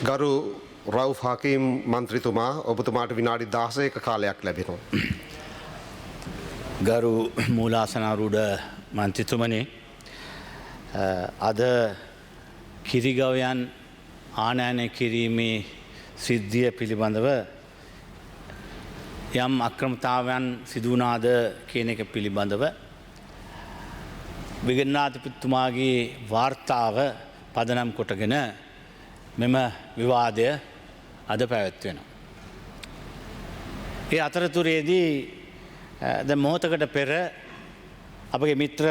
ගරු රවුෆ් හකීම් මන්ත්‍රීතුමා ඔබතුමාට විනාඩි 16ක කාලයක් ලැබෙනවා. ගරු මූලාසනාරූඪ මන්ත්‍රීතුමනි, අද කිරිගවයන් ආනයනය කිරීමේ සිද්ධිය පිළිබඳව යම් අක්‍රමතාවයන් සිදු වුණාද කියන එක පිළිබඳව විගණනාධිපතිතුමාගේ වාර්තාව පදනම් කොටගෙන මෙම විවාදය අද පැවැත්වෙනවා. ඒ අතරතුරේදී ද මොහොතකට පෙර අපගේ මිත්‍ර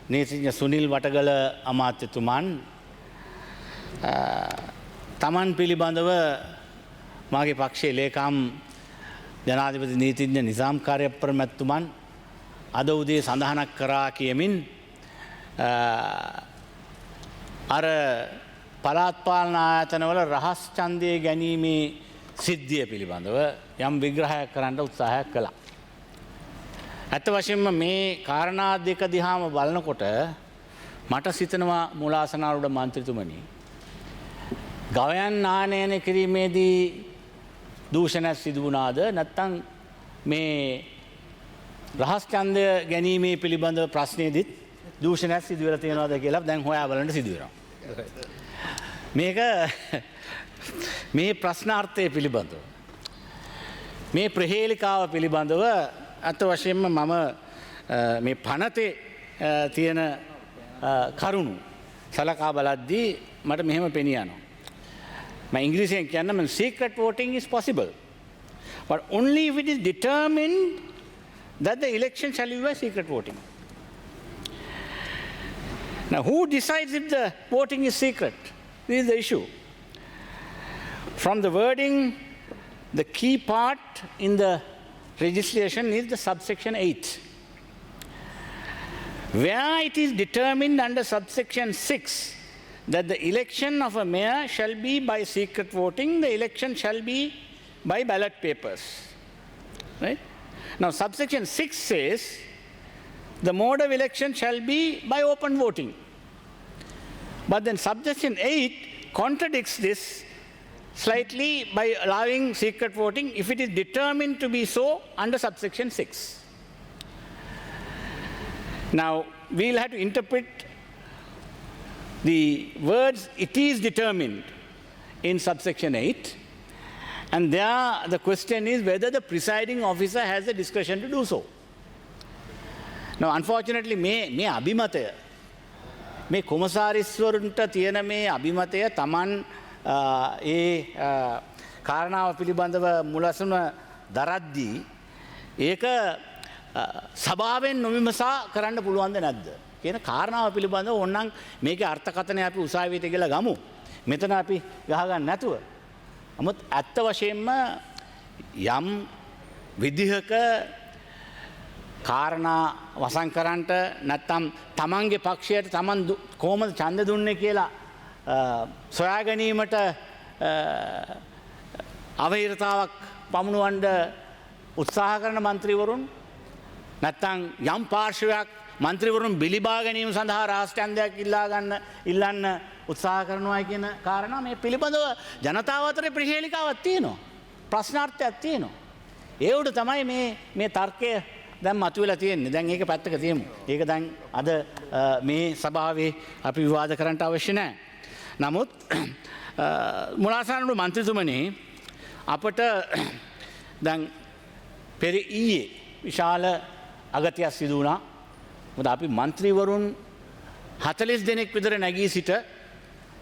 නීතිඥ සුනිල් වටගල අමාත්‍යතුමන් තමන් පිළිබඳව මාගේ පක්ෂයේ ලේකම් ජනාධිපති නීතිඥ නිසාම් කාර්යප්‍රමැතිතුමන් අද උදේ සඳහනක් කරා කියමින් අර පළාත් පාලන ආයතනවල රහස් ඡන්දය ගැනීමේ සිද්ධිය පිළිබඳව යම් විග්‍රහයක් කරන්න උත්සාහයක් කළා. ඇත්ත වශයෙන්ම මේ කාරණා දෙක දිහාම බලනකොට මට සිතනවා මූලාසනාරූඪ මන්ත්‍රීතුමනි, ගවයන් ආනයනය කිරීමේදී දූෂණයක් සිදු වුණාද නැත්නම් මේ රහස් ඡන්දය ගැනීමේ පිළිබඳව ප්‍රශ්නයේදීත් දූෂණයක් සිදු වෙලා තියෙනවද කියලා දැන් හොයා බලන්න සිදු වෙනවා. මේක මේ ප්‍රශ්නාර්ථය පිළිබඳව මේ ප්‍රහේලිකාව පිළිබඳව අත වශයෙන්ම මම මේ පනතේ තියෙන කරුණු සලකා බලද්දී මට මෙහෙම පෙනී යනවා. මම ඉංග්‍රීසියෙන් කියන්නම්, secret voting is possible but only if it is determined that the election shall be by secret voting. Now, who decides if the voting is secret? This is the issue. From the wording, the key part in the legislation is the subsection 8. Where it is determined under subsection 6 that the election of a mayor shall be by secret voting, the election shall be by ballot papers. Right? Now, subsection 6 says the mode of election shall be by open voting. But then subsection 8 contradicts this slightly by allowing secret voting if it is determined to be so under subsection 6. Now, we'll have to interpret the words "it is determined" in subsection 8, and there the question is whether the presiding officer has the discretion to do so. Now, unfortunately, මේ අභිමතය, මේ කොමසාරිස්වරුන්ට තියෙන මේ අභිමතය තමන් ඒ කාරණාව පිළිබඳව මුලසුන දරද්දී ඒක සභාවෙන් නොවිමසා කරන්න පුළුවන්ද නැද්ද කියන කාරණාව පිළිබඳව ඕනනම් මේකේ අර්ථකථනය අපි උසාවියට ගිහලා ගමු. මෙතන අපි ගහගන්න නැතුව. නමුත් ඇත්ත වශයෙන්ම යම් විදිහක කාරණා වසන් කරන්නට නැත්තම් තමන්ගේ පක්ෂයට තමන් කොහොමද ඡන්ද දුන්නේ කියලා සොයා ගැනීමට අවහිරතාවක් පමුණුවන්න උත්සාහ කරන മന്ത്രിවරුන් නැත්තම් යම් පාර්ශවයක් മന്ത്രിවරුන් බිලිබා ගැනීම සඳහා රහස් ඡන්දයක් ඉල්ලන්න උත්සාහ කරනවා කියන කාරණා මේ පිළිබඳව ජනතාව අතරේ ප්‍රහේලිකාවක් තියෙනවා. ප්‍රශ්නාර්ථයක් තියෙනවා. ඒ උඩ තමයි මේ තර්කය දැන් මතුවලා තියෙන්නේ. දැන් ඒක පැත්තක තියමු. ඒක දැන් අද මේ සභාවේ අපි විවාද කරන්න අවශ්‍ය නැහැ. නමුත් මුලාසනාරූඪ මන්ත්‍රීතුමනි, අපට දැන් පෙර ඊයේ විශාල අගතියක් සිදු වුණා. මොකද අපි මන්ත්‍රීවරුන් 40 දෙනෙක් විතර නැගී සිට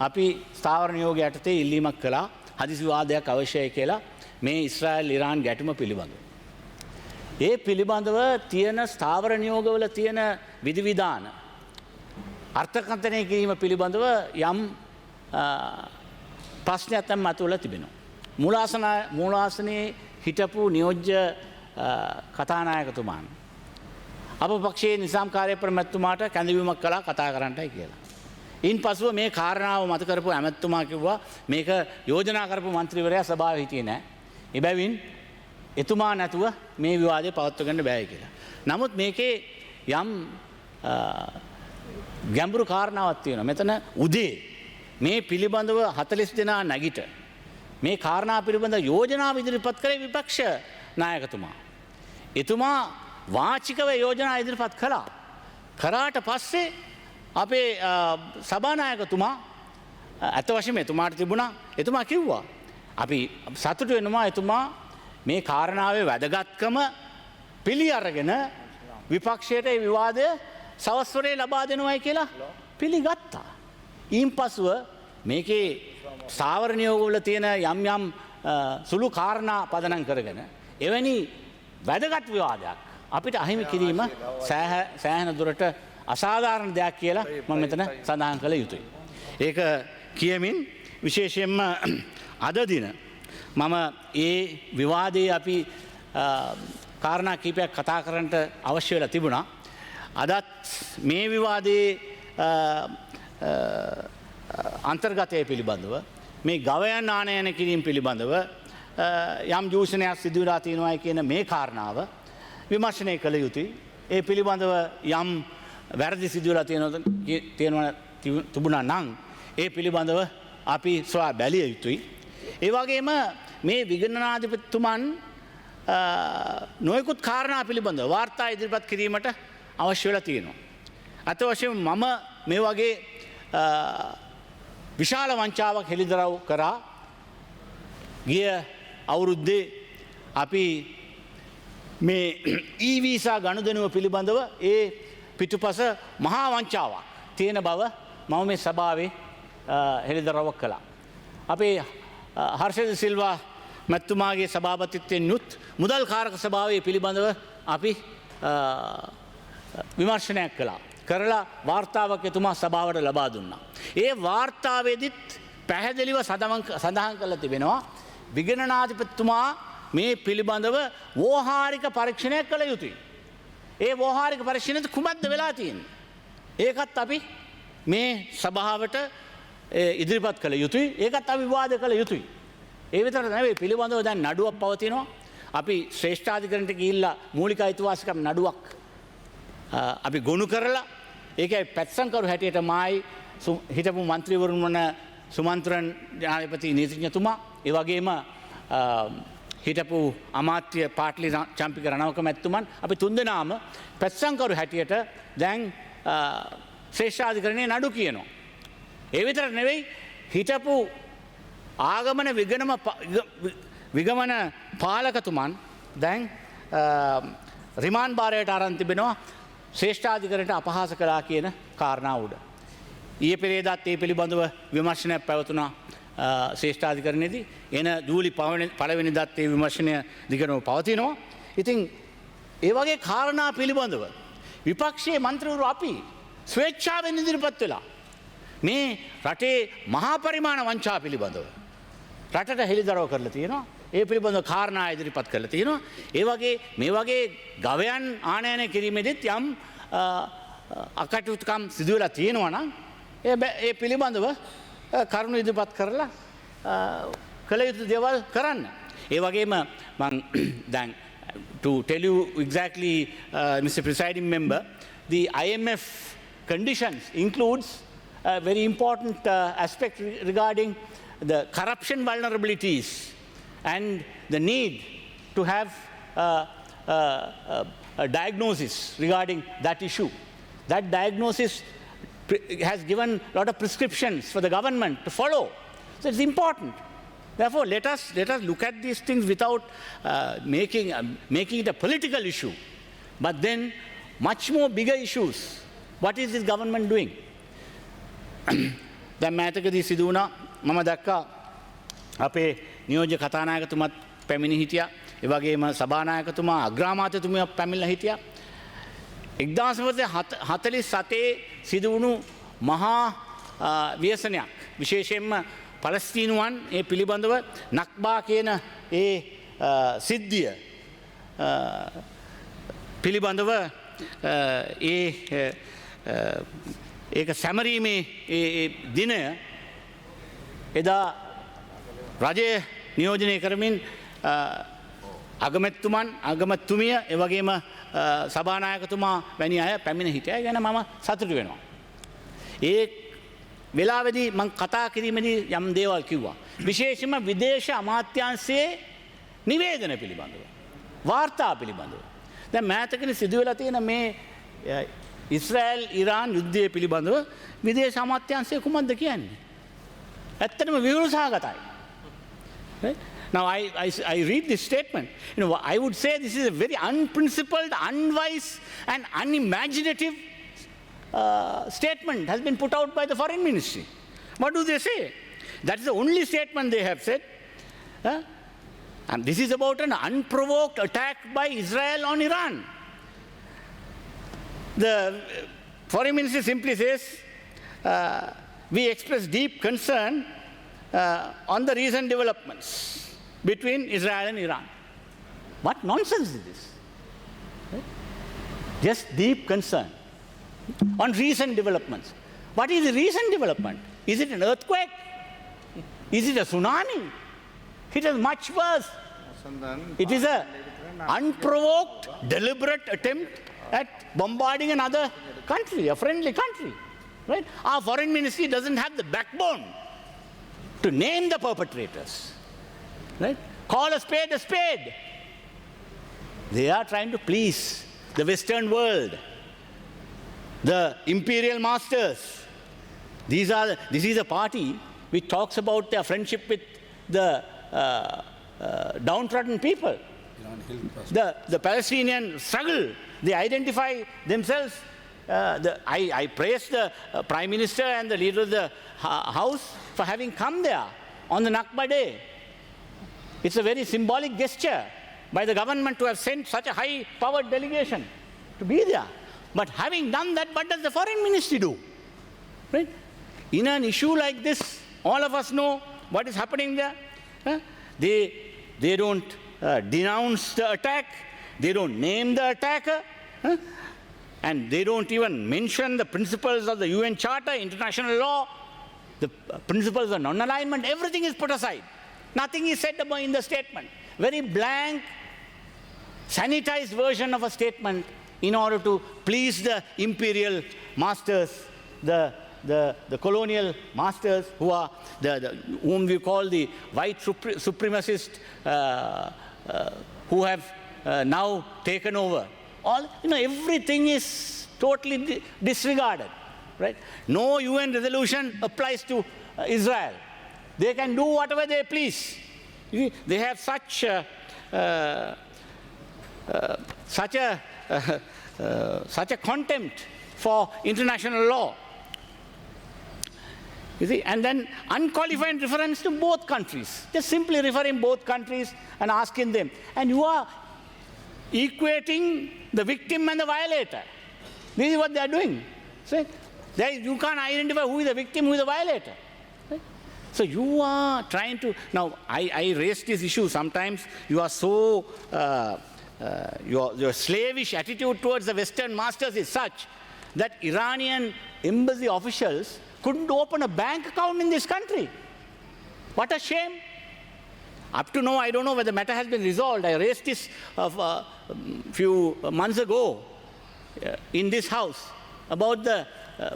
අපි ස්ථාවර නියෝගය යටතේ ඉල්ලීමක් කළා හදිසි වාදයක් අවශ්‍යයි කියලා මේ ඊශ්‍රායල් ඉරාන් ගැටුම පිළිබඳව. ඒ පිළිබඳව තියෙන ස්ථාවර නියෝගවල තියෙන විධිවිධාන අර්ථකථනය කිරීම පිළිබඳව යම් ප්‍රශ්නයක් තමයි මතුවලා තිබෙනවා. මූලාසනයේ හිටපු නියෝජ්‍ය කතානායකතුමාන් අප පක්ෂයේ නිසාම් කාර්යප්‍රමැතිතුමාට කැඳවීමක් කළා කතා කරන්නයි කියලා. ඉන් පසුව මේ කාරණාව මත කරපු ඇමැතිතුමා කිව්වා මේක යෝජනා කරපු මන්ත්‍රීවරයා සභාවේ හිටියේ නැහැ. එබැවින් එතුමා නැතුව මේ විවාදය පවත්ව ගන්න බෑ කියලා. නමුත් මේකේ යම් ගැඹුරු කාරණාවක් තියෙනවා. මෙතන උදේ මේ පිළිබඳව 40 දෙනා නැගිට මේ කාරණා පිළිබඳ යෝජනා ඉදිරිපත් කළේ විපක්ෂ නායකතුමා. එතුමා වාචිකව යෝජනා ඉදිරිපත් කළා. කරාට පස්සේ අපේ සභානායකතුමා ඇත්ත වශයෙන්ම එතුමාට තිබුණා එතුමා කිව්වා අපි සතුටු වෙනවා එතුමා මේ කාරණාවේ වැදගත්කම පිළි අරගෙන විපක්ෂයට ඒ විවාදය සවස්වරේ ලබා දෙනවයි කියලා පිළිගත්තා. ඊන් පසුව මේකේ ස්ථාවර නියෝගවල තියෙන යම් යම් සුළු කාරණා පදනම් කරගෙන එවැනි වැදගත් විවාදයක් අපිට අහිමි කිරීම සෑහෙන දුරට අසාධාරණ දෙයක් කියලා මම මෙතන සඳහන් කළ යුතුයි. ඒක කියමින් විශේෂයෙන්ම අද දින මම ඒ විවාදයේ අපි කාරණා කීපයක් කතා කරන්නට අවශ්‍ය වෙලා තිබුණා. අදත් මේ විවාදයේ අන්තර්ගතය පිළිබඳව මේ ගවයන් ආනයන කිරීම පිළිබඳව යම් දූෂණයක් සිදු වෙලා තියෙනවා කියන මේ කාරණාව විමර්ශනය කළ යුතුයි. ඒ පිළිබඳව යම් වැරදි සිදු වෙලා තියෙනවා තිබුණා නම් ඒ පිළිබඳව අපි සොයා බැලිය යුතුයි. ඒ වගේම මේ විගණනාධිපතිතුමන් නොයෙකුත් කාරණා පිළිබඳව වාර්තා ඉදිරිපත් කිරීමට අවශ්‍ය වෙලා තියෙනවා. අත වශයෙන් මම මේ වගේ විශාල වංචාවක් හෙළිදරව් කරා ගිය අවුරුද්දේ අපි මේ ඊවීසා ගනුදෙනුව පිළිබඳව ඒ පිටුපස මහා වංචාවක් තියෙන බව මම මේ සභාවේ හෙළිදරව් කළා. අපේ හර්ෂද සිල්වා මැතිතුමාගේ සභාපතිත්වයෙන් යුත් මුදල් කාරක සභාවේ පිළිබඳව අපි විමර්ශනයක් කළා. කරලා වාර්තාවක් එතුමා සභාවට ලබා දුන්නා. ඒ වාර්තාවේදීත් පැහැදිලිව සඳහන් කරලා තිබෙනවා විගණනාධිපතිතුමා මේ පිළිබඳව වෝහාරික පරීක්ෂණයක් කළ යුතුයි. ඒ වෝහාරික පරීක්ෂණයට කුමක්ද වෙලා තියෙන්නේ? ඒකත් අපි මේ සභාවට ඉදිරිපත් කළ යුතුයි. ඒකත් අපි විවාද කළ යුතුයි. ඒ විතර නෙවෙයි පිළිබඳව දැන් නඩුවක් පවතිනවා. අපි ශ්‍රේෂ්ඨාධිකරණයට ගිහිල්ලා මූලික අයිතිවාසිකම් නඩුවක් අපි ගොනු කරලා ඒකයි පැත්සන්කරු හැටියට මායි හිටපු මන්ත්‍රීවරුන් වන සුමන්ත්‍රන් ජනාධිපති නීතිඥතුමා ඒ වගේම හිටපු අමාත්‍ය පාටලි චම්පික රණවක මැතිතුමන් අපි තුන්දෙනාම පැත්සන්කරු හැටියට දැන් ශ්‍රේෂ්ඨාධිකරණයේ නඩු කියනවා. ඒ විතර නෙවෙයි හිටපු ආගමන විගමන පාලකතුමන් දැන් රිමාන්ඩ් භාරයට අරන් තිබෙනවා ශ්‍රේෂ්ඨාධිකරණයට අපහාස කළා කියන කාරණා උඩ. ඊයේ පෙරේදාත් ඒ පිළිබඳව විමර්ශනයක් පැවතුණා ශ්‍රේෂ්ඨාධිකරණයේදී. එන ජූලි පළවෙනිදාත් ඒ විමර්ශනය දිගටම පවතිනවා. ඉතින් ඒ වගේ කාරණා පිළිබඳව විපක්ෂයේ මන්ත්‍රීවරු අපි ස්වේච්ඡාවෙන් ඉදිරිපත් වෙලා මේ රටේ මහා පරිමාණ වංචා පිළිබඳව රටට හෙළිදරව් කරලා තියෙනවා. ඒ පිළිබඳව කාරණා ඉදිරිපත් කරලා තියෙනවා. ඒ වගේ මේ වගේ ගවයන් ආනයනය කිරීමේදීත් යම් අකටයුතුකම් සිදු වෙලා තියෙනවා නම් ඒ පිළිබඳව කරුණු ඉදිරිපත් කරලා කළ යුතු දේවල් කරන්න. ඒ වගේම මම දැන් to tell you exactly Mr. Presiding Member, the IMF conditions includes a very important aspect regarding the corruption vulnerabilities and the need to have a diagnosis regarding that issue. That diagnosis has given a lot of prescriptions for the government to follow. So it's important. Therefore, let us look at these things without making it a political issue. But then, much more bigger issues. What is this government doing? දැන් මෑතකදී සිදු වුණා මම දැක්කා අපේ නියෝජ්‍ය කතානායකතුමත් පැමිණ හිටියා. ඒ වගේම සභානායකතුමා අග්‍රාමාත්‍යතුමිය පැමිණලා හිටියා. 1947 සිදු වුණු මහා ව්‍යසනයක් විශේෂයෙන්ම පලස්තීනුවන් ඒ පිළිබඳව නක්බා කියන ඒ සිද්ධිය පිළිබඳව ඒක සැමරීමේ දිනය එදා රජය නියෝජනය කරමින් අගමැතිතුමන් අගමැතිතුමිය එවැගේම සභානායකතුමා වැනි අය පැමිණ හිටියා. ගැන මම සතුටු වෙනවා. වෙලාවේදී මම කතා කිරීමේදී යම් දේවල් කිව්වා. විශේෂයෙන්ම විදේශ අමාත්‍යාංශයේ නිවේදන පිළිබඳව. වාර්තා පිළිබඳව. දැන් මෑතකදී සිදු වෙලා තියෙන මේ ඉස්රායල් ඉරාන් යුද්ධය පිළිබඳව විදේශ අමාත්‍යාංශය කුමක්ද කියන්නේ? ඇත්තටම විහිළුසහගතයි. Right? Now I read this statement. You know, I would say this is a very unprincipled, unwise and unimaginative statement has been put out by the foreign ministry. What do they say? That is the only statement they have said. And this is about an unprovoked attack by Israel on Iran. The foreign ministry simply says, we express deep concern on the recent developments between Israel and Iran. What nonsense is this? Right? Just deep concern on recent developments. What is the recent development? Is it an earthquake? Is it a tsunami? It is much worse. It is an unprovoked, deliberate attempt at bombarding another country, a friendly country. Right? Our foreign ministry doesn't have the backbone to name the perpetrators. Right? Call a spade a spade. They are trying to please the Western world, the imperial masters. This is a party which talks about their friendship with the downtrodden people. The Palestinian struggle, they identify themselves. I praise the Prime Minister and the leader of the House for having come there on the Nakba Day. It's a very symbolic gesture by the government to have sent such a high-powered delegation to be there. But having done that, what does the foreign ministry do? Right? In an issue like this, all of us know what is happening there. They don't denounce the attack. They don't name the attacker. And they don't even mention the principles of the UN Charter, international law, the principles of non-alignment. Everything is put aside. Nothing is said about in the statement. Very blank, sanitized version of a statement in order to please the imperial masters, the colonial masters who are whom we call the white supremacists who have now taken over. Everything is totally disregarded. Right? No UN resolution applies to Israel. They can do whatever they please. They have such a contempt for international law. You see, and then unqualified reference to both countries. Just simply referring both countries and asking them. And you are equating the victim and the violator. This is what they are doing. So, you can't identify who is the victim, who is the violator. Right? So you are trying to... Now, I raise this issue sometimes. You are so... your slavish attitude towards the Western masters is such that Iranian embassy officials couldn't open a bank account in this country. What a shame. Up to now, I don't know whether the matter has been resolved. I raised this a few months ago in this house about the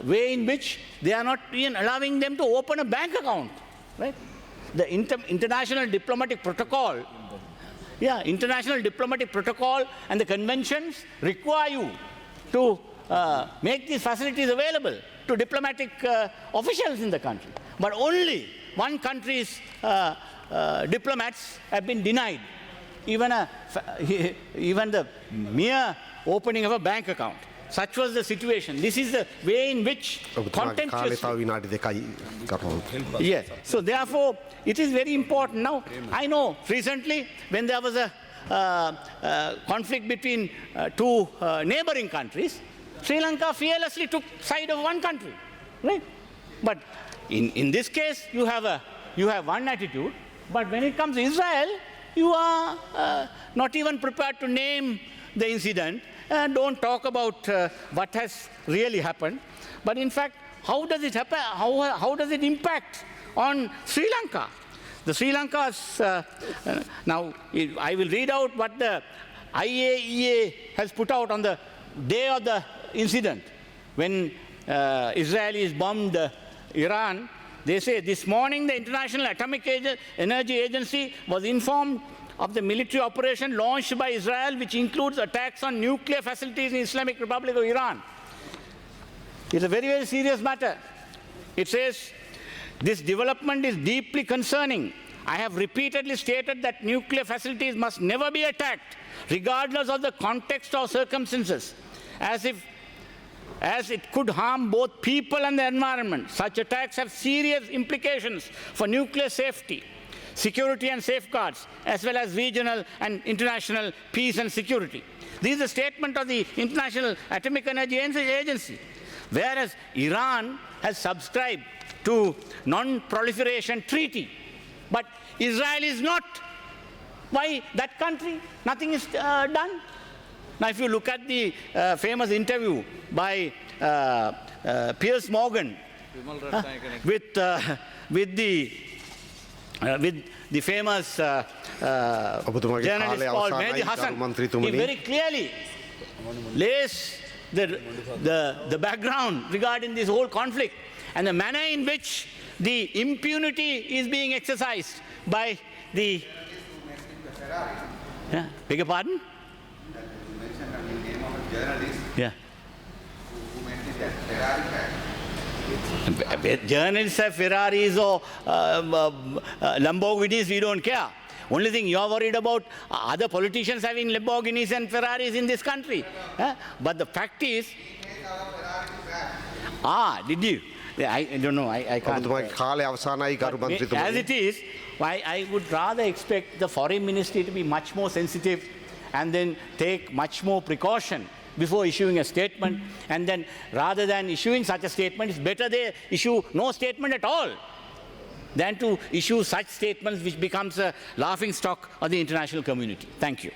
way in which they are not even allowing them to open a bank account. Right? The international diplomatic protocol, international diplomatic protocol and the conventions require you to make these facilities available to diplomatic officials in the country. But only one country's diplomats have been denied even the mere opening of a bank account. Such was the situation. This is the way in which contemptuously... Yes. So therefore, it is very important. Now, I know recently when there was a conflict between two neighboring countries, Sri Lanka fearlessly took side of one country. Right? But in this case, you have one attitude. But when it comes to Israel, you are not even prepared to name the incident. Don't talk about what has really happened. But in fact, how does it happen? How does it impact on Sri Lanka? The Sri Lanka's... now, I will read out what the IAEA has put out on the day of the incident when Israelis bombed Iran, they say this morning the International Atomic Energy Agency was informed of the military operation launched by Israel, which includes attacks on nuclear facilities in Islamic Republic of Iran. It's a very, very serious matter. It says, this development is deeply concerning. I have repeatedly stated that nuclear facilities must never be attacked, regardless of the context or circumstances, as it could harm both people and the environment. Such attacks have serious implications for nuclear safety, security and safeguards, as well as regional and international peace and security. This is a statement of the International Atomic Energy Agency. Whereas Iran has subscribed to non-proliferation treaty. But Israel is not. Why that country? Nothing is done. Now if you look at the famous interview by Piers Morgan with the famous journalist called Mehdi Hassan, he very clearly lays the background regarding this whole conflict and the manner in which the impunity is being exercised by the... Yeah, beg your pardon? Yeah. Journalists have Ferraris or Lamborghinis, we don't care. Only thing you are worried about other politicians having Lamborghinis and Ferraris in this country. But the fact is... did you? I don't know, I can't... As it is, I would rather expect the foreign ministry to be much more sensitive and then take much more precaution before issuing a statement. And then rather than issuing such a statement, it's better they issue no statement at all than to issue such statements which becomes a laughing stock of the international community. Thank you.